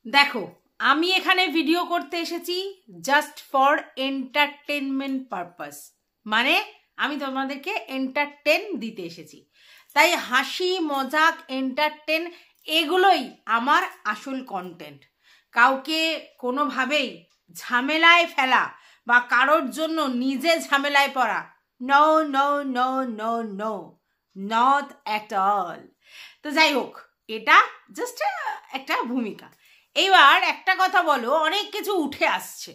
দেখো, আমি এখানে ভিডিও করতে এসেছি জাস্ট ফর এন্টারটেনমেন্ট পারপাস, মানে আমি তোমাদেরকে এন্টারটেন দিতে এসেছি। তাই হাসি মজাক এন্টারটেন এগুলোই আমার আসল কন্টেন্ট। কাউকে কোনোভাবেই ঝামেলায় ফেলা বা কারোর জন্য নিজে ঝামেলায় পড়া, no no no no no, not at all. তো যাই হোক, এটা জাস্ট একটা ভূমিকা। এইবার একটা কথা বলো, অনেক কিছু উঠে আসছে।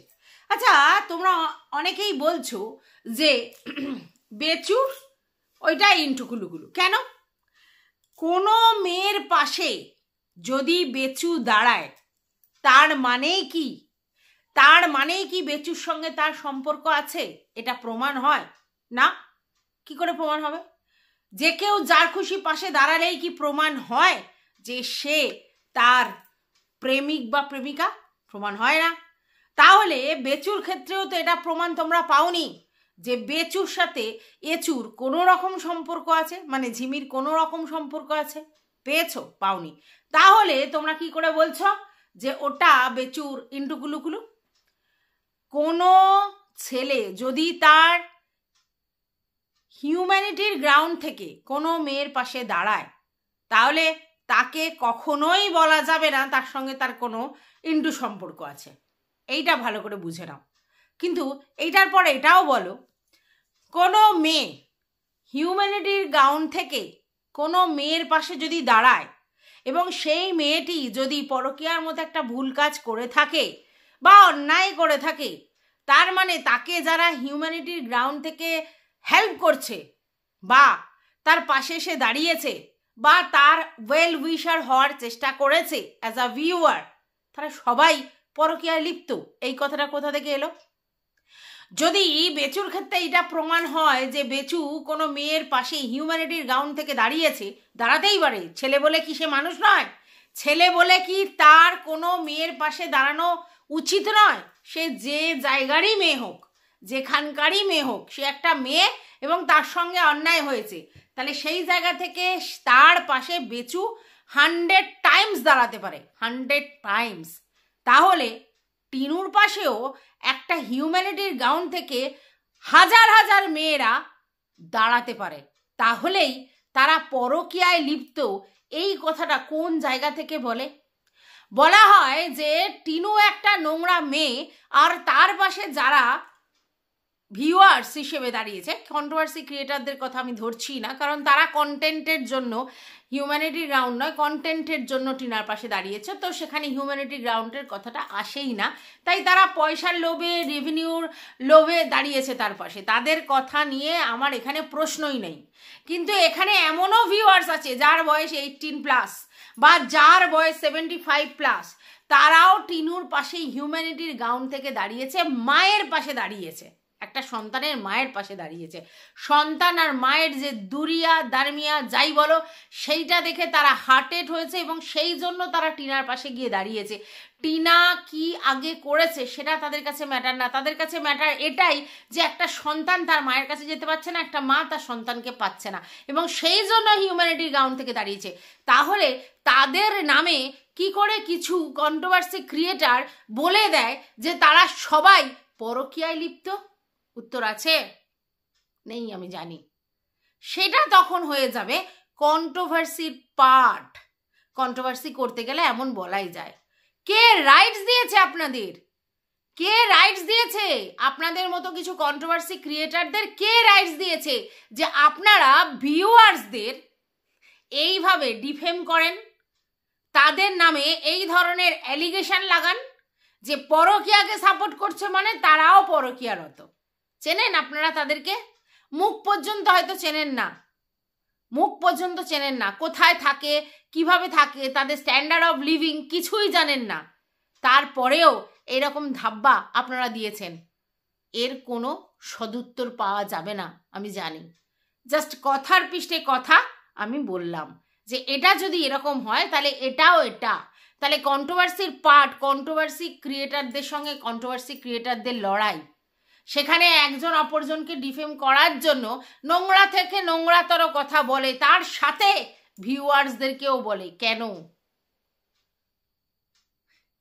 আচ্ছা, তোমরা অনেকেই বলছো যে বেচুর ওইটা ইন্টুকুলুকুলু কেন? কোনো মেয়ের পাশে যদি বেচু দাঁড়ায় তার মানেই কি? তার মানেই কি বেচুর সঙ্গে তার সম্পর্ক আছে? এটা প্রমাণ হয় না। কি করে প্রমাণ হবে? যে কেউ যার খুশি পাশে দাঁড়ালেই কি প্রমাণ হয় যে সে তার প্রেমিক বা প্রেমিকা? প্রমাণ হয় না। তাহলে বেচুর ক্ষেত্রেও তো এটা প্রমাণ তোমরা পাওনি যে বেচুর সাথে এচুর কোনো রকম সম্পর্ক আছে, মানে ঝিমির কোনো রকম সম্পর্ক আছে? পেয়েছো? পাওনি। তাহলে তোমরা কি করে বলছো যে ওটা বেচুর ইন্টুকুলুকুলু? কোনো ছেলে যদি তার হিউম্যানিটির গ্রাউন্ড থেকে কোনো মেয়ের পাশে দাঁড়ায়, তাহলে তাকে কখনোই বলা যাবে না তার সঙ্গে তার কোনো ইন্টু সম্পর্ক আছে। এইটা ভালো করে বুঝে নাও। কিন্তু এইটার পরে এটাও বলো, কোনো মেয়ে হিউম্যানিটির গ্রাউন্ড থেকে কোনো মেয়ের পাশে যদি দাঁড়ায় এবং সেই মেয়েটি যদি পরকীয়ার মতো একটা ভুল কাজ করে থাকে বা অন্যায় করে থাকে, তার মানে তাকে যারা হিউম্যানিটির গ্রাউন্ড থেকে হেল্প করছে বা তার পাশে এসে দাঁড়িয়েছে বা তার ওয়েল উইশার হওয়ার চেষ্টা করেছে অ্যাজ আ ভিউয়ার, তারা সবাই পরকীয়ায় লিপ্ত। এই কথাটা কোথা থেকে এলো? যদি বেচুর ক্ষেত্রে এটা প্রমাণ হয় যে বেচু কোনো মেয়ের পাশে হিউম্যানিটির গ্রাউন্ড থেকে দাঁড়িয়েছে, দাঁড়াতেই পারে। ছেলে বলে কি সে মানুষ নয়? ছেলে বলে কি তার কোনো মেয়ের পাশে দাঁড়ানো উচিত নয়? সে যে জায়গারই মেয়ে হোক, যেখানকারই মেয়ে হোক, সে একটা মেয়ে এবং তার সঙ্গে অন্যায় হয়েছে, তাহলে সেই জায়গা থেকে তার পাশে বেচু 100 টাইমস দাঁড়াতে পারে, 100 টাইমস। তাহলে টিনুর পাশেও একটা হিউম্যানিটির গ্রাউন্ড থেকে হাজার হাজার মেয়েরা দাঁড়াতে পারে। তাহলেই তারা পরকীয়ায় লিপ্ত, এই কথাটা কোন জায়গা থেকে বলে? বলা হয় যে টিনু একটা নোংরা মেয়ে, আর তার পাশে যারা ভিউয়ার্স হিসেবে দাঁড়িয়েছে, কন্ট্রোভার্সি ক্রিয়েটারদের কথা আমি ধরছি না, কারণ তারা কন্টেন্টের জন্য, হিউম্যানিটি গ্রাউন্ড নয়, কন্টেন্টের জন্য টিনার পাশে দাঁড়িয়েছে, তো সেখানে হিউম্যানিটি গ্রাউন্ডের কথাটা আসেই না। তাই তারা পয়সার লোভে, রেভিনিউর লোভে দাঁড়িয়েছে তার পাশে, তাদের কথা নিয়ে আমার এখানে প্রশ্নই নেই। কিন্তু এখানে এমনও ভিউয়ার্স আছে যার বয়স 18+ বা যার বয়স 75+, তারাও টিনুর পাশে হিউম্যানিটির গ্রাউন্ড থেকে দাঁড়িয়েছে, মায়ের পাশে দাঁড়িয়েছে, একটা সন্তানের মায়ের পাশে দাঁড়িয়েছে। সন্তান আর মায়ের যে দুরিয়া দারমিয়া যাই বলো, সেইটা দেখে তারা হার্টেড হয়েছে এবং সেই জন্য তারা টিনার পাশে গিয়ে দাঁড়িয়েছে। টিনা কি আগে করেছে সেটা তাদের কাছে ম্যাটার না, তাদের কাছে ম্যাটার এটাই যে একটা সন্তান তার মায়ের কাছে যেতে পারছে না, একটা মা তার সন্তানকে পাচ্ছে না, এবং সেই জন্য হিউম্যানিটির গ্রাউন্ড থেকে দাঁড়িয়েছে। তাহলে তাদের নামে কি করে কিছু কন্ট্রোভার্সি ক্রিয়েটার বলে দেয় যে তারা সবাই পরকীয়ায় লিপ্ত? উত্তর আছে? নেই, আমি জানি। সেটা তখন হয়ে যাবে কন্ট্রোভার্সির পার্ট। কন্ট্রোভার্সি করতে গেলে এমন বলাই যায়। কে রাইটস দিয়েছে আপনাদের? কে রাইটস দিয়েছে আপনাদের মতো কিছু কন্ট্রোভার্সি ক্রিয়েটারদের? কে রাইটস দিয়েছে যে আপনারা ভিউয়ার্সদের এইভাবে ডিফেম করেন, তাদের নামে এই ধরনের অ্যালিগেশন লাগান যে পরকীয়াকে সাপোর্ট করছে মানে তারাও পরকীয়ারত? চেনেন আপনারা তাদেরকে? মুখ পর্যন্ত হয়তো চেনেন না, মুখ পর্যন্ত চেনেন না, কোথায় থাকে, কিভাবে থাকে, তাদের স্ট্যান্ডার্ড অফ লিভিং কিছুই জানেন না। তারপরেও এরকম ধাব্বা আপনারা দিয়েছেন, এর কোনো সদুত্তর পাওয়া যাবে না, আমি জানি। জাস্ট কথার পিষ্টে কথা আমি বললাম যে এটা যদি এরকম হয় তাহলে এটাও এটা, তাহলে কন্ট্রোভার্সির পার্ট, কন্ট্রোভার্সি ক্রিয়েটারদের সঙ্গে কন্ট্রোভার্সি ক্রিয়েটারদের লড়াই, সেখানে একজন অপরজনকে ডিফেম করার জন্য নোংরা থেকে নোংরাতর কথা বলে, তার সাথে ভিউয়ার্সদেরকেও বলে। কেন?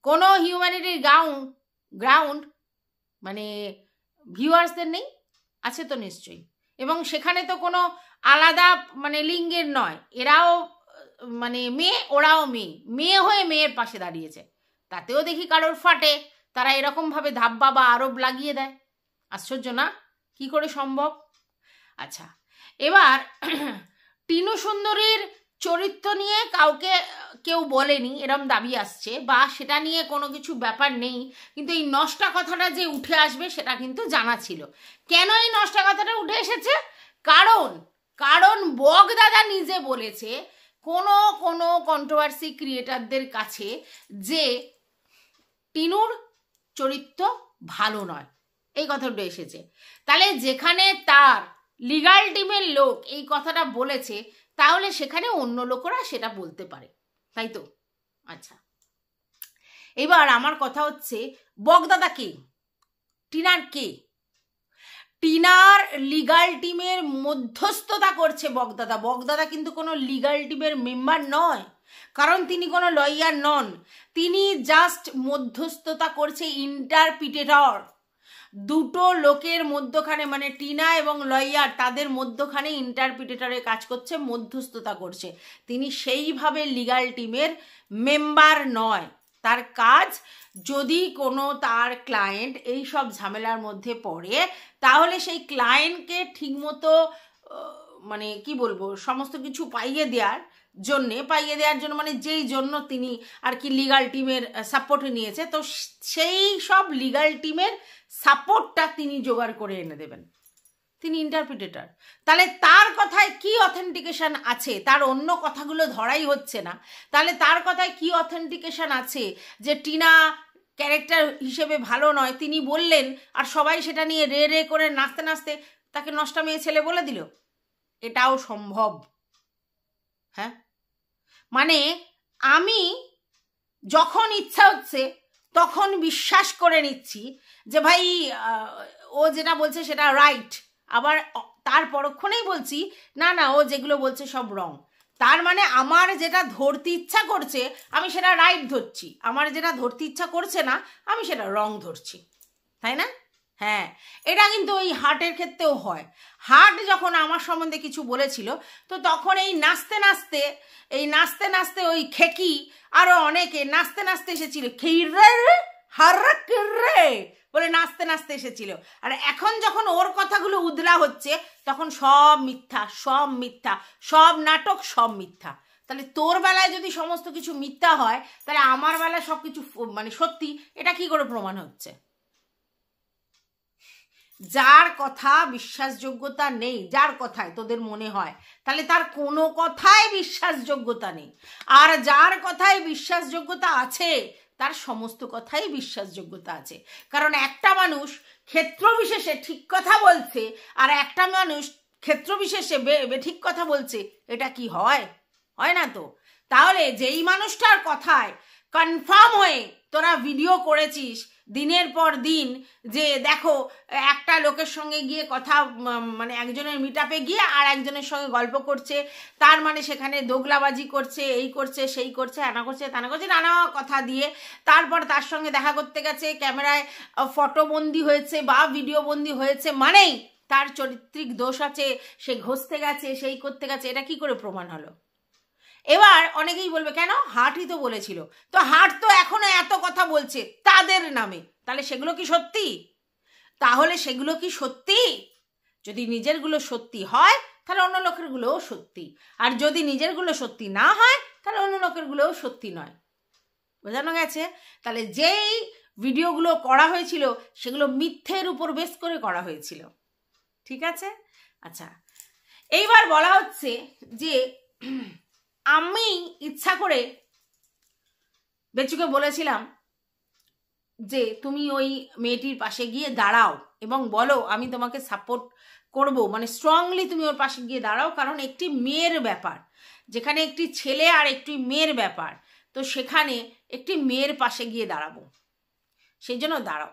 কোনো হিউম্যানিটির গ্রাউন্ড মানে ভিউয়ার্সদের নেই? আছে তো নিশ্চয়ই। এবং সেখানে তো কোনো আলাদা মানে লিঙ্গের নয়, এরাও মানে মেয়ে, ওরাও মেয়ে, মেয়ে হয়ে মেয়ের পাশে দাঁড়িয়েছে। তাতেও দেখি কারোর ফাটে, তারা এরকমভাবে ধাব্বা বা আরোপ লাগিয়ে দেয়। আশ্চর্য না? কি করে সম্ভব? আচ্ছা, এবার টিনু সুন্দরীর চরিত্র নিয়ে কাউকে কেউ বলেনি এরম দাবি আসছে, বা সেটা নিয়ে কোনো কিছু ব্যাপার নেই, কিন্তু এই নষ্টা কথাটা যে উঠে আসবে সেটা কিন্তু জানা ছিল। কেন এই নষ্টা কথাটা উঠে এসেছে? কারণ বগ দাদা নিজে বলেছে কোনো কোনো কন্ট্রোভার্সি ক্রিয়েটারদের কাছে যে টিনুর চরিত্র ভালো নয়, এই কথাটা এসেছে। তাহলে যেখানে তার লিগাল টিমের লোক এই কথাটা বলেছে, তাহলে সেখানে অন্য লোকেরা সেটা বলতে পারে, তাই তো? আচ্ছা, এবার আমার কথা হচ্ছে, বগদাদা কে? টিনার কে? টিনার লিগাল টিমের মধ্যস্থতা করছে বগদাদা। বগদাদা কিন্তু কোনো লিগাল টিমের মেম্বার নয়, কারণ তিনি কোনো লয়ার নন। তিনি জাস্ট মধ্যস্থতা করছে, ইন্টারপ্রিটেটর। দুটো লোকের মধ্যখানে, মানে টিনা এবং লয়ার, তাদের মধ্যখানে ইন্টারপ্রিটেটরের কাজ করছে, মধ্যস্থতা করছে। তিনি সেইভাবে লিগাল টিমের মেম্বার নয়। তার কাজ, যদি কোনো তার ক্লায়েন্ট এই সব ঝামেলার মধ্যে পড়ে, তাহলে সেই ক্লায়েন্টকে ঠিকমতো মানে কি বলবো, সমস্ত কিছু পাইয়ে দেওয়ার জন্য, মানে যেই জন্য তিনি আর কি লিগাল টিমের সাপোর্ট নিয়েছে, তো সেই সব লিগাল টিমের সাপোর্টটা তিনি জোগাড় করে এনে দেবেন। তিনি ইন্টারপ্রিটেটর। তাহলে তার কথায় কি অথেন্টিকেশন আছে? তার অন্য কথাগুলো ধরাই হচ্ছে না, তাহলে তার কথায় কি অথেন্টিকেশন আছে যে টিনা ক্যারেক্টার হিসেবে ভালো নয়? তিনি বললেন, আর সবাই সেটা নিয়ে রে রে করে নাচতে নাচতে তাকে নষ্টা মেয়ে ছেলে বলে দিল। এটাও সম্ভব? হ্যাঁ, মানে আমি যখন ইচ্ছা হচ্ছে তখন বিশ্বাস করে নিচ্ছি যে ভাই ও যেটা বলছে সেটা রাইট, আবার তার পরক্ষণেই বলছি না না, ও যেগুলো বলছে সব রং। তার মানে আমার যেটা ধরতে ইচ্ছা করছে আমি সেটা রাইট ধরছি, আমার যেটা ধরতে ইচ্ছা করছে না আমি সেটা রং ধরছি, তাই না? হ্যাঁ, এটা কিন্তু ওই হার্টের ক্ষেত্রেও হয়। হার্ট যখন আমার সম্বন্ধে কিছু বলেছিল, তো তখন এই নাচতে নাচতে ওই খেকি আরো অনেকে নাচতে নাচতে এসেছিল, বলে নাচতে নাচতে এসেছিল। আর এখন যখন ওর কথাগুলো উদলা হচ্ছে, তখন সব মিথ্যা, সব নাটক, সব মিথ্যা। তাহলে তোর বেলায় যদি সমস্ত কিছু মিথ্যা হয়, তাহলে আমার বেলায় সব কিছু মানে সত্যি, এটা কি করে প্রমাণ হচ্ছে? যার কথা বিশ্বাসযোগ্যতা নেই, যার কথায় তোদের মনে হয়, তাহলে তার কোনো কথায় বিশ্বাসযোগ্যতা নেই। আর যার কথায় বিশ্বাসযোগ্যতা আছে, তার সমস্ত কথাই বিশ্বাসযোগ্যতা আছে। কারণ একটা মানুষ ক্ষেত্রবিশেষে ঠিক কথা বলছে, আর একটা মানুষ ক্ষেত্রবিশেষে বেঠিক কথা বলছে, এটা কি হয়? হয় না তো। তাহলে যেই মানুষটার কথায় কনফার্ম হয়ে তোরা ভিডিও করেছিস দিনের পর দিন, যে দেখো একটা লোকের সঙ্গে গিয়ে কথা, মানে একজনের মিটআপে গিয়ে আর একজনের সঙ্গে গল্প করছে, তার মানে সেখানে দোগলাবাজি করছে, এই করছে, সেই করছে, আনা করছে, তানা করছে, নানা কথা দিয়ে, তারপর তার সঙ্গে দেখা করতে গেছে, ক্যামেরায় ফটোবন্দি হয়েছে বা ভিডিও বন্দি হয়েছে, মানেই তার চরিত্রিক দোষ আছে, সে ঘষতে গেছে, সেই করতে গেছে। এটা কি করে প্রমাণ হলো? এবার অনেকেই বলবে কেন, হার্টই তো বলেছিল। তো হার্ট তো এখনো এত কথা বলছে তাদের নামে, তাহলে সেগুলো কি সত্যি? যদি নিজেরগুলো সত্যি হয়, তাহলে অন্য লোকেরগুলোও সত্যি। আর যদি নিজেরগুলো সত্যি না হয়, তাহলে অন্য লোকেরগুলোও সত্যি নয়। বোঝানো গেছে? তাহলে যেই ভিডিওগুলো করা হয়েছিল, সেগুলো মিথ্যের উপর বেস করে করা হয়েছিল। ঠিক আছে? আচ্ছা, এইবার বলা হচ্ছে যে আমি ইচ্ছা করে বেচুকে বলেছিলাম যে তুমি ওই মেয়েটির পাশে গিয়ে দাঁড়াও এবং বলো আমি তোমাকে সাপোর্ট করব, মানে স্ট্রংলি তুমি ওর পাশে গিয়ে দাঁড়াও, কারণ একটি মেয়ের ব্যাপার, যেখানে একটি ছেলে আর একটি মেয়ের ব্যাপার, তো সেখানে একটি মেয়ের পাশে গিয়ে দাঁড়াবো, সেই জন্য দাঁড়াও।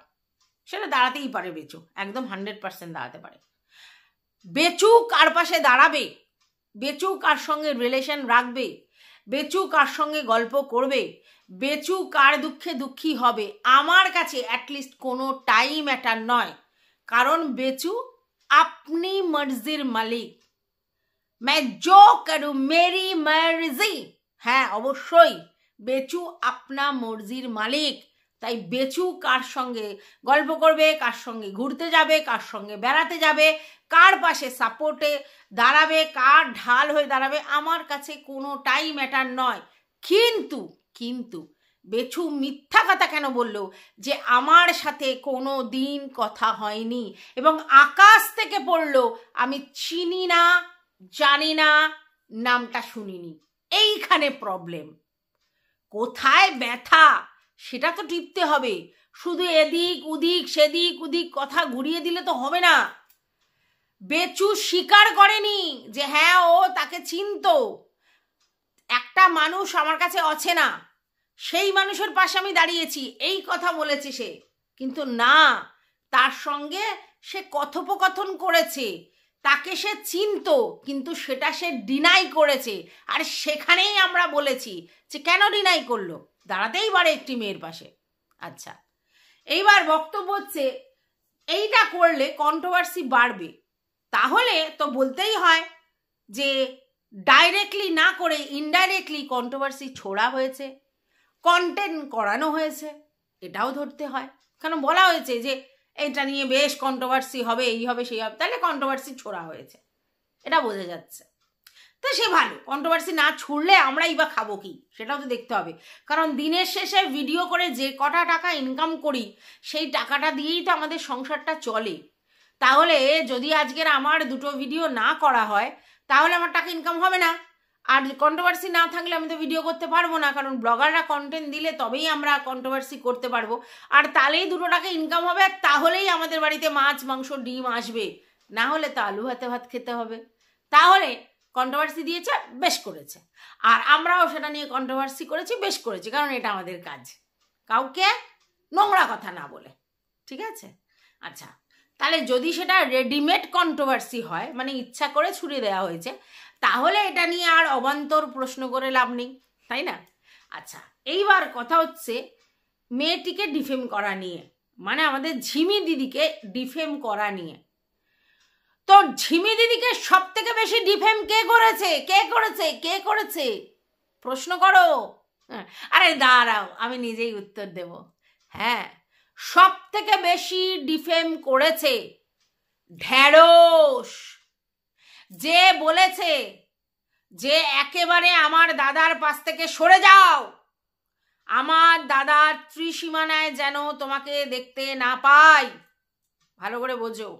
সেটা দাঁড়াতেই পারে বেচু, একদম 100% দাঁড়াতে পারে। বেচু কার পাশে দাঁড়াবে, বেচু কার সঙ্গে রিলেশন রাখবে, বেচু কার সঙ্গে গল্প করবে, বেচু কার দুঃখে দুঃখী হবে, আমার কাছে অ্যাটলিস্ট কোনো টাইম ম্যাটার নয়। কারণ বেচু আপনি মর্জির মালিক, मैं जो करूं मेरी मर्जी। হ্যাঁ অবশ্যই বেচু আপনা মর্জির মালিক, তাই বেচু কার সঙ্গে গল্প করবে, কার সঙ্গে ঘুরতে যাবে, কার সঙ্গে বেড়াতে যাবে, কার পাশে সাপোর্টে দাঁড়াবে, কার ঢাল হয়ে দাঁড়াবে, আমার কাছে কোনোটাই ম্যাটার নয়। কিন্তু কিন্তু বেচু মিথ্যা কথা কেন বললো যে আমার সাথে কোনো দিন কথা হয়নি এবং আকাশ থেকে পড়লো, আমি চিনি না, জানি না, নামটা শুনিনি। এইখানে প্রবলেম। কোথায় ব্যথা সেটা তো টিপতে হবে, শুধু এদিক উদিক সেদিক উদিক কথা ঘুরিয়ে দিলে তো হবে না। বেচু স্বীকার করেনি যে হ্যাঁ ও তাকে চিনতো। একটা মানুষ আমার কাছে অচেনা, সেই মানুষের পাশে আমি দাঁড়িয়েছি, এই কথা বলেছে সে। কিন্তু না, তার সঙ্গে সে কথোপকথন করেছে, তাকে সে চিনতো, কিন্তু সেটা সে ডিনাই করেছে। আর সেখানেই আমরা বলেছি যে কেন ডিনাই করলো, দাঁড়াতেই পারে একটি মেয়ের পাশে। আচ্ছা, এইবার বক্তব্য হচ্ছে এইটা করলে কন্ট্রোভার্সি বাড়বে, তাহলে তো বলতেই হয় যে ডাইরেক্টলি না করে ইনডাইরেক্টলি কন্ট্রোভার্সি ছোড়া হয়েছে, কন্টেন্ট করানো হয়েছে, এটাও ধরতে হয়। কারণ বলা হয়েছে যে এটা নিয়ে বেশ কন্ট্রোভার্সি হবে, এই হবে সেই হবে, তাহলে কন্ট্রোভার্সি ছোড়া হয়েছে, এটা বোঝা যাচ্ছে। তো সে ভালো, কন্ট্রোভার্সি না ছুড়লে আমরাই বা খাবো কি সেটাও তো দেখতে হবে। কারণ দিনের শেষে ভিডিও করে যে কটা টাকা ইনকাম করি সেই টাকাটা দিয়েই তো আমাদের সংসারটা চলে। তাহলে যদি আজকের আমার দুটো ভিডিও না করা হয় তাহলে আমার টাকা ইনকাম হবে না। আর কন্ট্রোভার্সি না থাকলে আমি তো ভিডিও করতে পারবো না, কারণ ব্লগাররা কন্টেন্ট দিলে তবেই আমরা কন্ট্রোভার্সি করতে পারবো, আর তাহলেই দুটো টাকা ইনকাম হবে, আর তাহলেই আমাদের বাড়িতে মাছ মাংস ডিম আসবে। না হলে তো আলু ভাতে ভাত খেতে হবে। তাহলে কন্ট্রোভার্সি দিয়েছে, বেশ করেছে, আর আমরাও সেটা নিয়ে কন্ট্রোভার্সি করেছি, বেশ করেছি, কারণ এটা আমাদের কাজ, কাউকে নোংরা কথা না বলে। ঠিক আছে? আচ্ছা, তাহলে যদি সেটা রেডিমেড কন্ট্রোভার্সি হয়, মানে ইচ্ছা করে ছুড়ে দেওয়া হয়েছে, তাহলে এটা নিয়ে আর অবান্তর প্রশ্ন করে লাভ নেই, তাই না? আচ্ছা, এইবার কথা হচ্ছে মেয়েটিকে ডিফেম করা নিয়ে, মানে আমাদের ঝিমি দিদিকে ডিফেম করা নিয়ে। তো ঝিমি দিদিকে সব থেকে বেশি ডিফেম কে করেছে? কে করেছে? কে করেছে? প্রশ্ন করো। আরে দাঁড়াও, আমি নিজেই উত্তর দেব। হ্যাঁ, সব থেকে বেশি ডিফেম করেছে ঢ্যাঁড়স, যে বলেছে যে একেবারে আমার দাদার পাশ থেকে সরে যাও, আমার দাদার ত্রিসীমানায় যেন তোমাকে দেখতে না পাই, ভালো করে বোঝো।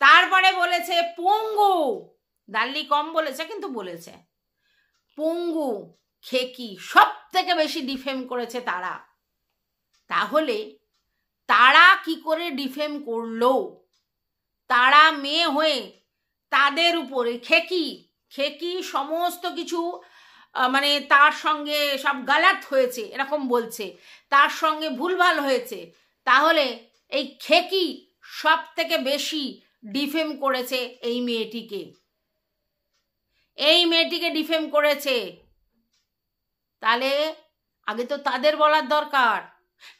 তারপরে বলেছে পঙ্গু, দাল্লি কম বলেছে কিন্তু বলেছে পঙ্গু, খেকি, সব থেকে বেশি ডিফেম করেছে তারা। তাহলে তারা কি করে ডিফেম করলো? তারা মেয়ে হয়ে তাদের উপরে খেকি খেকি সমস্ত কিছু মানে তার সঙ্গে সব গালাত হয়েছে এরকম বলছে, তার সঙ্গে ভুলভাল হয়েছে। তাহলে এই খেকি সব থেকে বেশি ডিফেম করেছে এই মেয়েটিকে, এই মেয়েটিকে ডিফেম করেছে। তাহলে আগে তো তাদের বলার দরকার।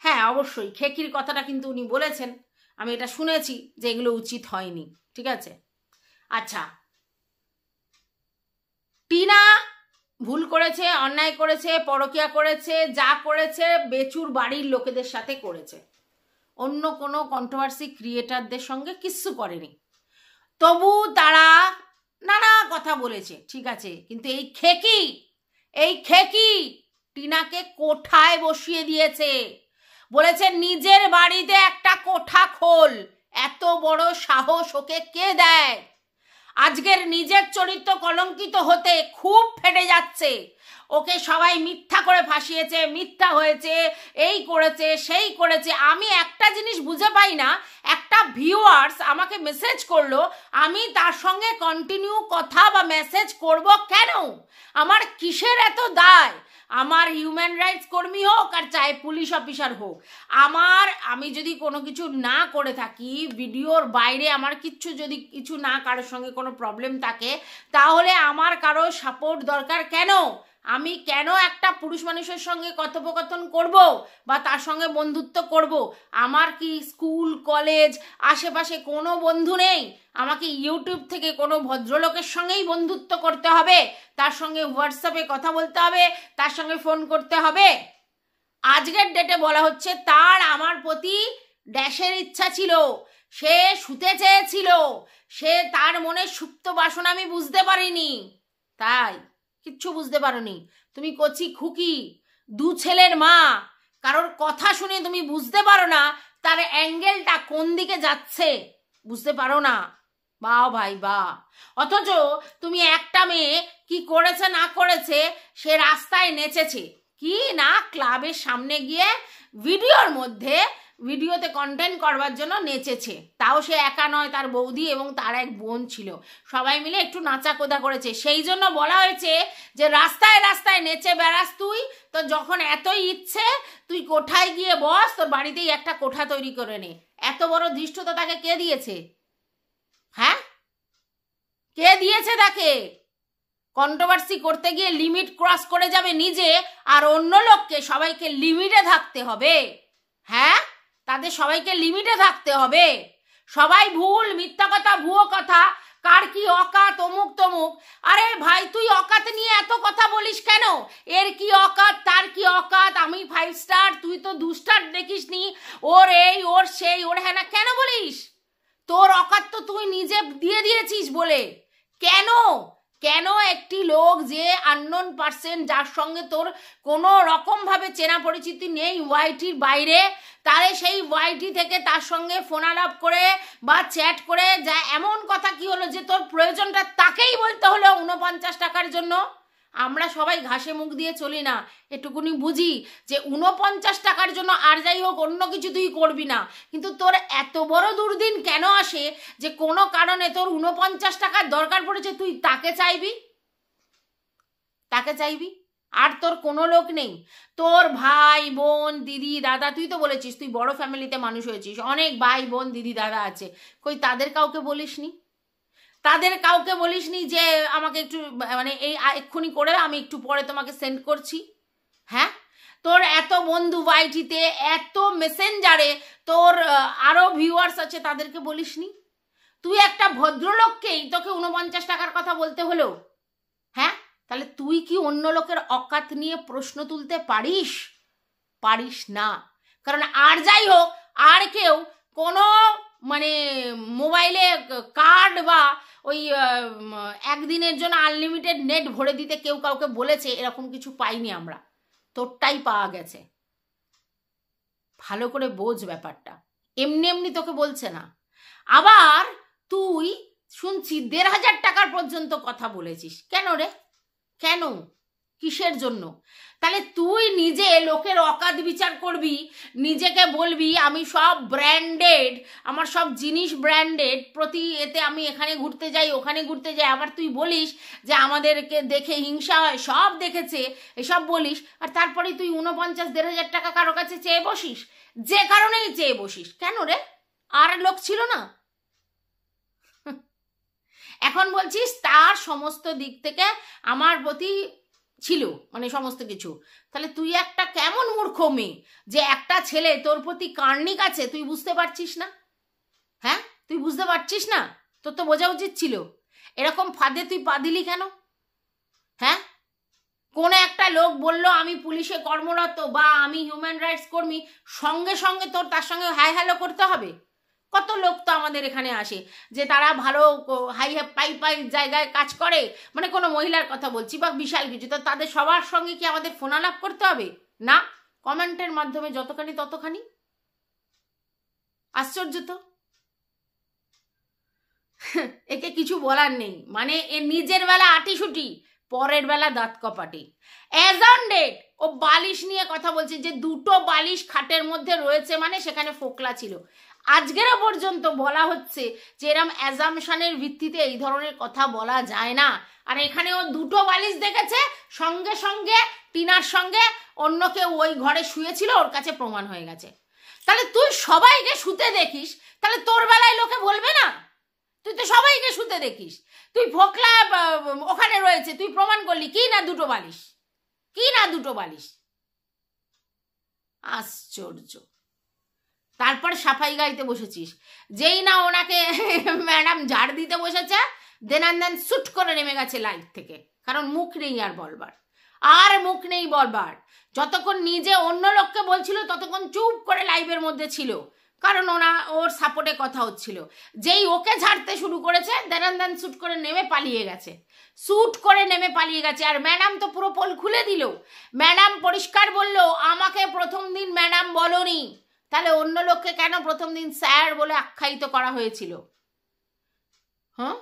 হ্যাঁ অবশ্যই খেকির কথাটা কিন্তু উনি বলেছেন, আমি এটা শুনেছি যে এগুলো উচিত হয়নি। ঠিক আছে? আচ্ছা, টিনা ভুল করেছে, অন্যায় করেছে, পরকীয়া করেছে, যা করেছে বেচুর বাড়ির লোকেদের সাথে করেছে, অন্য কোনো কন্ট্রোভার্সি ক্রিয়েটারদের সঙ্গে কিচ্ছু করেনি। তবু তারা নানা কথা বলেছে, ঠিক আছে, কিন্তু এই খেকি টিনাকে কোঠায় বসিয়ে দিয়েছে। বলেছে নিজের বাড়িতে একটা কোঠা খোল, এত বড় সাহস ওকে কে দেয়? আজকের নিজের চরিত্র কলঙ্কিত হতে খুব ফেটে যাচ্ছে। ওকে সবাই মিথ্যা করে ফাঁসিয়েছে, মিথ্যা হয়েছে, এই করেছে সেই করেছে। আমি একটা জিনিস বুঝে পাই না, একটা ভিউয়ার্স আমাকে মেসেজ করলো, আমি তার সঙ্গে কন্টিনিউ কথা বা মেসেজ করব কেন? আমার কিসের এত দায়? আমার হিউম্যান রাইটস কর্মী হোক আর চাই পুলিশ অফিসার হোক, আমি যদি কোনো কিছু না করে থাকি, ভিডিওর বাইরে আমার যদি কিছু না কারোর সঙ্গে কোনো প্রবলেম থাকে, তাহলে আমার কারো সাপোর্ট দরকার কেন? আমি কেন একটা পুরুষ মানুষের সঙ্গে কথোপকথন করব বা তার সঙ্গে বন্ধুত্ব করব? আমার কি স্কুল কলেজ আশেপাশে কোনো বন্ধু নেই? আমাকে ইউটিউব থেকে কোনো ভদ্রলোকের সঙ্গেই বন্ধুত্ব করতে হবে, তার সঙ্গে হোয়াটসঅ্যাপে কথা বলতে হবে, তার সঙ্গে ফোন করতে হবে? আজকের ডেটে বলা হচ্ছে তার আমার প্রতি ড্যাশের ইচ্ছা ছিল, সে শুতে চেয়েছিল, সে তার মনে সুপ্ত বাসনা আমি বুঝতে পারিনি। তাই কিচ্ছু বুঝতে পারোনি তুমি, কচি খুকি, দু ছেলের মা, কারোর কথা শুনে তুমি বুঝতে পারো না তার অ্যাঙ্গেলটা কোন দিকে যাচ্ছে, বুঝতে পারো না। বা ভাই বা, অথচ তুমি একটা মেয়ে কি করেছে না করেছে, সে রাস্তায় নেচেছে কি না, ক্লাবের সামনে গিয়ে ভিডিওতে কন্টেন্ট করবার জন্য নেচেছে, তাও সে একা নয়, তার বৌদি এবং তার এক বোন ছিল, সবাই মিলে একটু নাচা কোদা করেছে। সেই জন্য বলা হয়েছে যে রাস্তায় রাস্তায় নেচে বেড়াস তুই, তো যখন এতই ইচ্ছে তুই কোঠায় গিয়ে বস, তোর বাড়িতেই একটা কোঠা তৈরি করে নে। এত বড় ধৃষ্টতা তাকে কে দিয়েছে? হ্যাঁ, কে দিয়েছে তাকে? কন্ট্রোভার্সি করতে গিয়ে লিমিট ক্রস করে যাবে নিজে, আর অন্য লোককে সবাইকে লিমিটে থাকতে হবে। হ্যাঁ, তাদের সবাইকে লিমিটে থাকতে হবে। সবাই ভুল, মিথ্যা কথা, ভুয়ো কথা, কার কি অকাত, অমুক তমুক। আরে ভাই, তুই অকাত নিয়ে এত কথা বলিস কেন? এর কি অকাত, তার কি অকাত, আমি 5 স্টার, তুই তো 2 স্টার দেখিস নি, ওর এই ওর সেই ওর হ্যাঁ না, কেন বলিস? তোর অকাত তো তুই নিজে দিয়ে দিয়েছিস বলে। কেন কেন একটি লোক যে আননোন পার্সন, যার সঙ্গে তোর কোনো রকমভাবে চেনা পরিচিতি নেই ওয়াইটির বাইরে, তারে সেই ওয়াইটি থেকে তার সঙ্গে ফোনালাপ করে বা চ্যাট করে যা, এমন কথা কি হলো যে তোর প্রয়োজনটা তাকেই বলতে হলো 49 টাকার জন্য? আমরা সবাই ঘাসে মুখ দিয়ে চলি না, এটুকুনি বুঝি যে 49 টাকার জন্য আর যাই হোক অন্য কিছু তুই করবি না, কিন্তু তোর এত বড় দুর্দিন কেন আসে যে কোনো কারণে তোর 49 টাকার দরকার পড়েছে, তুই তাকে চাইবি? আর তোর কোনো লোক নেই? তোর ভাই বোন দিদি দাদা, তুই তো বলেছিস তুই বড় ফ্যামিলিতে মানুষ হয়েছিস, অনেক ভাই বোন দিদি দাদা আছে, কই তাদের কাউকে বলিসনি? যে আমাকে একটু মানে এই এক্ষুনি করে, আমি একটু পরে তোমাকে সেন্ড করছি? হ্যাঁ, তোর এত বন্ধু ওয়াইটিতে, এত মেসেঞ্জারে তোর আরো ভিউয়ার্স আছে, তাদেরকে বলিসনি? তুই একটা ভদ্রলোককেই তোকে 49 টাকার কথা বলতে হলো? হ্যাঁ, তাহলে তুই কি অন্য লোকের অকাত নিয়ে প্রশ্ন তুলতে পারিস? পারিস না। কারণ আর যাই হোক, আর কেউ কোনো মানে মোবাইলে কার্ড বা ওই একদিনের জন্য আনলিমিটেড নেট ভরে দিতে কেউ কাউকে বলেছে এরকম কিছু পাইনি আমরা, তোরটাই পাওয়া গেছে। ভালো করে বোঝ ব্যাপারটা, এমনি এমনি তোকে বলছে না। আবার তুই শুনছি 1,500 টাকার পর্যন্ত কথা বলেছিস, কেন রে? কেন, কিসের জন্য? তাহলে তুই নিজে লোকের অকাত বিচার করবি, নিজেকে বলবি আমি সব ব্র্যান্ডেড, আমার সব জিনিস ব্র্যান্ডেড, প্রতি এতে আমি এখানে ঘুরতে যাই ওখানে ঘুরতে যাই, আবার তুই বলিস যে আমাদেরকে দেখে হিংসা হয়, সব দেখেছে, এসব বলিস, আর তারপরে তুই 49,000 টাকা কারো কাছে চেয়ে বসিস, যে কারণেই চেয়ে বসিস। কেন রে? আর লোক ছিল না? এখন বলছিস তার সমস্ত দিক থেকে আমার প্রতি ছিল, মানে সমস্ত কিছু। তাহলে তুই একটা কেমন মূর্খ মেয়ে যে একটা ছেলে তোর প্রতি কার্নিক আছে, তুই বুঝতে পারছিস না? হ্যাঁ, তুই বুঝতে পারছিস না? তোর তো বোঝা উচিত ছিল। এরকম ফাঁদে তুই পা দিলি কেন? হ্যাঁ, কোন একটা লোক বলল আমি পুলিশে কর্মরত বা আমি হিউম্যান রাইটস কর্মী, সঙ্গে সঙ্গে তোর তার সঙ্গে হাই হ্যালো করতে হবে? কত লোক তো আমাদের এখানে আসে যে তারা ভালো হাই পাই জায়গায় কাজ করে, মানে কোনো মহিলার কথা বলছি বা বিশাল কিছু, তো তাদের সবার সঙ্গে কি আমাদের ফোনালাপ করতে হবে? না, কমেন্টের মাধ্যমে যতখানি ততখানি। আশ্চর্য তো। একে কিছু বলার নেই, মানে এ নিজের বেলা আটিসুটি, পরের বেলা দাঁত কপাটি। অ্যাজ অন ডেট ও বালিশ নিয়ে কথা বলছে যে 2টো বালিশ খাটের মধ্যে রয়েছে, মানে সেখানে ফোকলা ছিল। আজকেরও পর্যন্ত বলা হচ্ছে যে এরম অ্যাজামশনের ভিত্তিতে এই ধরনের কথা বলা যায় না। আর এখানে ও 2টো বালিশ দেখেছে, সঙ্গে সঙ্গে টিনার সঙ্গে অন্য কেউ ওই ঘরে শুয়েছিল, ওর কাছে প্রমাণ হয়ে গেছে। তাহলে তুই সবাইকে শুতে দেখিস, তাহলে তোর বেলায় লোকে বলবে না? তুই তো সবাইকে শুতে দেখিস, তুই ফোকলা ওখানে রয়েছে, তুই প্রমাণ করলি কি না 2টো বালিশ? কি না দুটো বালিশ, আশ্চর্য। তারপর সাফাই গাইতে বসেছিস, যেই না ওনাকে ম্যাডাম ঝাড় দিতে বসেছে দেন সুট করে নেমে গেছে লাইভ থেকে, কারণ মুখ নেই আর বলবার, আর মুখ নেই বলবার। যতক্ষণ নিজে অন্য লোককে বলছিল ততক্ষণ চুপ করে লাইভের মধ্যে ছিল, কারণ ওর সাপোর্টে কথা হচ্ছিল। যেই ওকে ঝাড়তে শুরু করেছে দেন সুট করে নেমে পালিয়ে গেছে, সুট করে নেমে পালিয়ে গেছে। আর ম্যাডাম তো পুরো পোল খুলে দিল, ম্যাডাম পরিষ্কার বলল আমাকে প্রথম দিন ম্যাডাম বলনি, তাহলে অন্য লোককে কেন প্রথম দিন স্যার বলে আখ্যায়িত করা হয়েছিল? হ্যাঁ,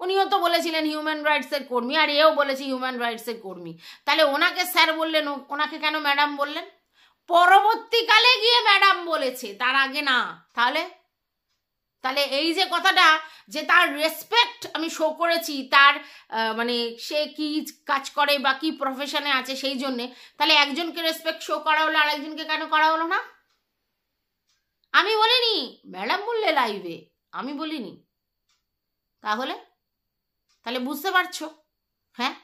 উনিও তো বলেছিলেন হিউম্যান রাইটসের কর্মী, আর এও বলেছে হিউম্যান রাইটসের কর্মী, তাহলে ওনাকে স্যার বললেন, ওনাকে কেন ম্যাডাম বললেন? পরবর্তীকালে গিয়ে ম্যাডাম বলেছে, তার আগে না। তাহলে এই যে কথাটা যে তার রেসপেক্ট আমি শো করেছি, তার মানে সে কি কাজ করে বা কি প্রফেশনে আছে সেই জন্যে, তাহলে একজনকে রেসপেক্ট শো করা হলো আর একজনকে কেন করা হলো না? আমি বলিনি, ম্যাডাম বললে লাইভে, আমি বলিনি। তাহলে বুঝতে পারছো? হ্যাঁ,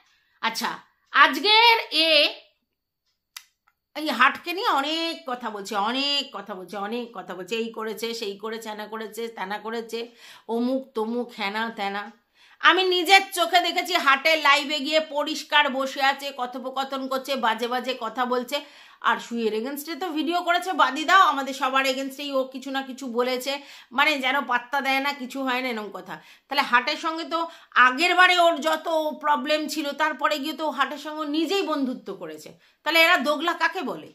আচ্ছা, আজকের এই হাটকে নিয়ে অনেক কথা বলছে, এই করেছে, সেই করেছে, তেনা করেছে, অমুক তমুক, হ্যানা ত্যানা। আমি নিজের চোখে দেখেছি হাটের লাইভে গিয়ে পরিষ্কার বসে আছে, কথোপকথন করছে, বাজে বাজে কথা বলছে। আর সুইয়ের এগেনস্টে তো ভিডিও করেছে, বাদি দাও, আমাদের সবার এগেনস্টেই ও কিছু না কিছু বলেছে, মানে যেন পাত্তা দেয় না, কিছু হয় না, এরকম কথা। তাহলে হাটের সঙ্গে তো আগের বারে ওর যত প্রবলেম ছিল, তারপরে গিয়ে তো হাটের সঙ্গে নিজেই বন্ধুত্ব করেছে। তাহলে এরা দোগলা কাকে বলে?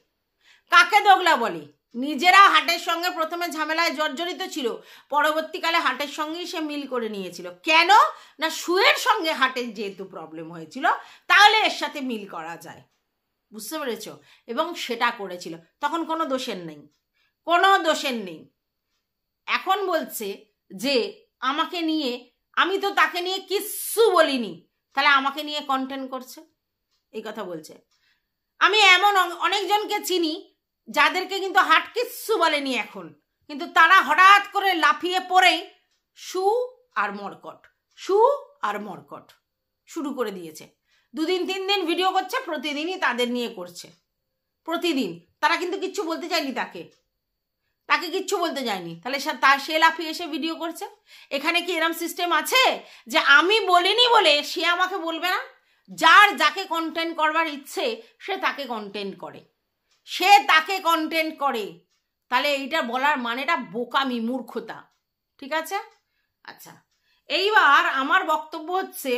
কাকে দোগলা বলে? নিজেরা হাটের সঙ্গে প্রথমে ঝামেলায় জর্জরিত ছিল, পরবর্তীকালে হাটের সঙ্গেই সে মিল করে নিয়েছিল। কেন না, সুয়ের সঙ্গে হাটের যেহেতু প্রবলেম হয়েছিল, তাহলে এর সাথে মিল করা যায়, বুঝতে পেরেছ? এবং সেটা করেছিল, তখন কোনো দোষের নেই। এখন বলছে যে আমাকে নিয়ে, আমি তো তাকে নিয়ে কিচ্ছু বলিনি, তাহলে আমাকে নিয়ে কন্টেন্ট করছে, এই কথা বলছে। আমি এমন অনেকজনকে চিনি যাদেরকে কিন্তু হাট কিচ্ছু বলেনি এখন, কিন্তু তারা হঠাৎ করে লাফিয়ে পড়েই শু আর মরকট শুরু করে দিয়েছে। 2 দিন 3 দিন ভিডিও করছে, প্রতিদিনই তাদের নিয়ে করছে, প্রতিদিন। তারা কিন্তু কিচ্ছু বলতে চায়নি, তাকে কিচ্ছু বলতে যায়নি, তাহলে সে লাফিয়ে এসে ভিডিও করছে। এখানে কি এরম সিস্টেম আছে যে আমি বলিনি বলে সে আমাকে বলবে না? যাকে কন্টেন্ট করবার ইচ্ছে সে তাকে কন্টেন্ট করে, তাহলে এইটা বলার মানেটা বোকামি, মূর্খতা, ঠিক আছে? আচ্ছা, এইবার আমার বক্তব্য হচ্ছে,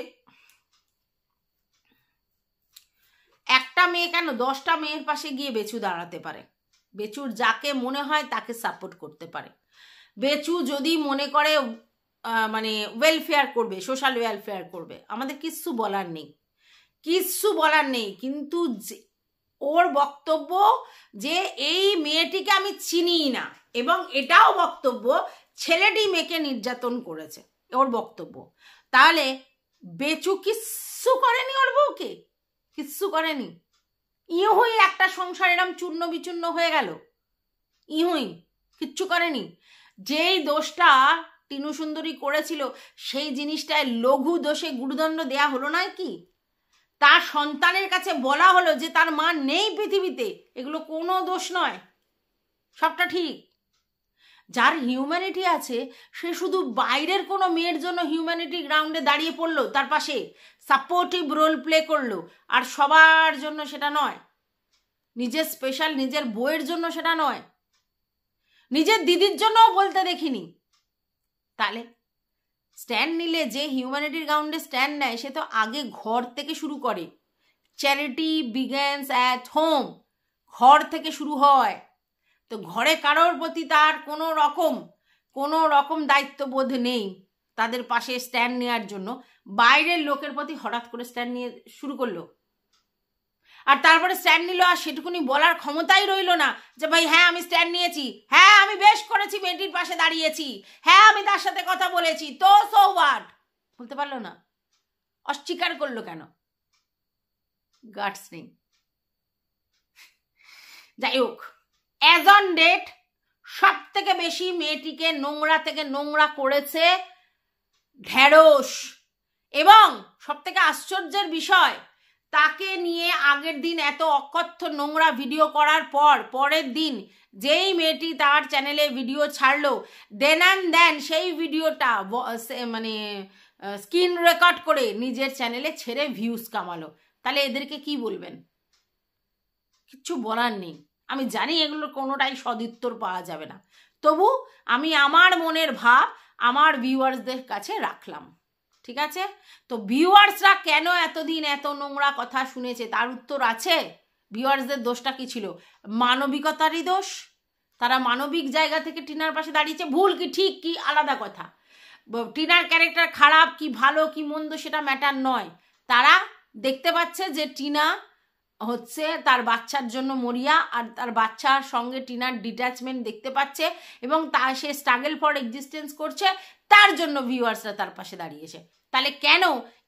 একটা মেয়ে কেন 10টা মেয়ের পাশে গিয়ে বেচু দাঁড়াতে পারে? বেচুর যাকে মনে হয় তাকে সাপোর্ট করতে পারে। বেচু যদি মনে করে মানে ওয়েলফেয়ার করবে, সোশ্যাল ওয়েলফেয়ার করবে, আমাদের কিচ্ছু বলার নেই। কিন্তু ওর বক্তব্য যে এই মেয়েটিকে আমি চিনি না, এবং এটাও বক্তব্য ছেলেটি মেয়েকে নির্যাতন করেছে, ওর বক্তব্য। তাহলে বেচু কিচ্ছু করেনি, ওর বউকে কিচ্ছু করেনি। ইহুই একটা সংসার এরম চূর্ণ বিচূর্ণ হয়ে গেল, ইহুই কিচ্ছু করেনি। যেই দোষটা টিনু সুন্দরী করেছিল, সেই জিনিসটায় লঘু দোষে গুরুদণ্ড দেয়া হলো না কি? তার সন্তানের কাছে বলা হলো যে তার মা নেই পৃথিবীতে, এগুলো কোনো দোষ নয়, সবটা ঠিক। যার হিউম্যানিটি আছে সে শুধু বাইরের কোনো মেয়ের জন্য হিউম্যানিটি গ্রাউন্ডে দাঁড়িয়ে পড়লো, তার পাশে সাপোর্টিভ রোল প্লে করলো, আর সবার জন্য সেটা নয়, নিজের স্পেশাল নিজের বউয়ের জন্য সেটা নয়, নিজের দিদির জন্যও বলতে দেখিনি। তাহলে স্ট্যান্ড নিলে, যে হিউম্যানিটির গ্রাউন্ডে স্ট্যান্ড নেয়, সে তো আগে ঘর থেকে শুরু করে। চ্যারিটি বিগেন্স অ্যাট হোম, ঘর থেকে শুরু হয়। তো ঘরে কারোর প্রতি তার কোনো রকম দায়িত্ববোধ নেই তাদের পাশে স্ট্যান্ড নেওয়ার জন্য, বাইরের লোকের প্রতি হঠাৎ করে স্ট্যান্ড নিয়ে শুরু করলো, আর তারপরে স্ট্যান্ড নিল, আর সেটুকুনি বলার ক্ষমতাই রইল না যে ভাই হ্যাঁ আমি স্ট্যান্ড নিয়েছি, হ্যাঁ আমি বেশ করেছি, মেয়েটির পাশে দাঁড়িয়েছি, হ্যাঁ আমি তার সাথে কথা বলেছি, তো সো হোয়াট বলতে পারলো না, অস্বীকার করলো কেন? গাটস নেই। যাই হোক, অ্যাজ অন ডেট সব থেকে বেশি মেয়েটিকে নোংরা থেকে নোংরা করেছে ঢেড়স। এবং সব থেকে আশ্চর্যের বিষয়, তাকে নিয়ে আগের দিন এত অকথ্য নোংরা ভিডিও করার পর পরের দিন যেই মেয়েটি তার চ্যানেলে ভিডিও ছাড়লো, দেন অ্যান্ড দেন সেই ভিডিওটা মানে স্ক্রিন রেকর্ড করে নিজের চ্যানেলে ছেড়ে ভিউজ কামালো। তাহলে এদেরকে কি বলবেন? কিচ্ছু বলার নেই। আমি জানি এগুলোর কোনোটাই সদুত্তর পাওয়া যাবে না, তবু আমি আমার মনের ভাব আমার ভিউয়ার্সদের কাছে রাখলাম, ঠিক আছে? তো ভিউয়ার্সরা কেন এতদিন এত নোংরা কথা শুনেছে তার উত্তর আছে। ভিউয়ার্সদের দোষটা কি ছিল? মানবিকতারই দোষ। তারা মানবিক জায়গা থেকে টিনার পাশে দাঁড়িয়েছে। ভুল কি ঠিক কি আলাদা কথা, টিনার ক্যারেক্টার খারাপ কি ভালো কি মন্দ সেটা ম্যাটার নয়। তারা দেখতে পাচ্ছে যে টিনা হচ্ছে তার বাচ্চার জন্য মরিয়া, আর তার বাচ্চার সঙ্গে টিনার ডিট্যাচমেন্ট দেখতে পাচ্ছে এবং তা সে স্ট্রাগল ফর এক্সিস্টেন্স করছে, তার জন্য ভিউয়ার্সরা তার পাশে দাঁড়িয়েছে। তাহলে কেন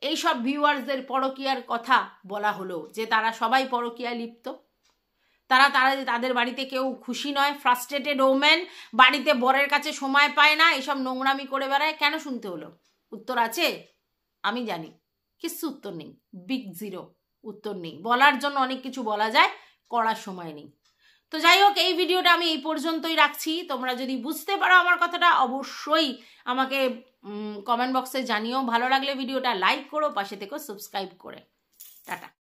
এইসব ভিউয়ার্সদের পরকীয়ার কথা বলা হলো যে তারা সবাই পরকীয়ায় লিপ্ত? তাদের বাড়িতে কেউ খুশি নয়, ফ্রাস্ট্রেটেড ওম্যান, বাড়িতে বরের কাছে সময় পায় না, এসব নোংরামি করে বেড়ায়, কেন শুনতে হলো? উত্তর আছে? আমি জানি কিছু উত্তর নেই, বিগ জিরো উত্তর নেই। বলার জন্য অনেক কিছু বলা যায়, করার সময় নেই। তো যাই হোক, এই ভিডিওটা আমি এই পর্যন্তই রাখছি। তোমরা যদি বুঝতে পারো আমার কথাটা অবশ্যই আমাকে কমেন্ট বক্সে জানিও। ভালো লাগলে ভিডিওটা লাইক করো, পাশে থেকো সাবস্ক্রাইব করে। টাটা।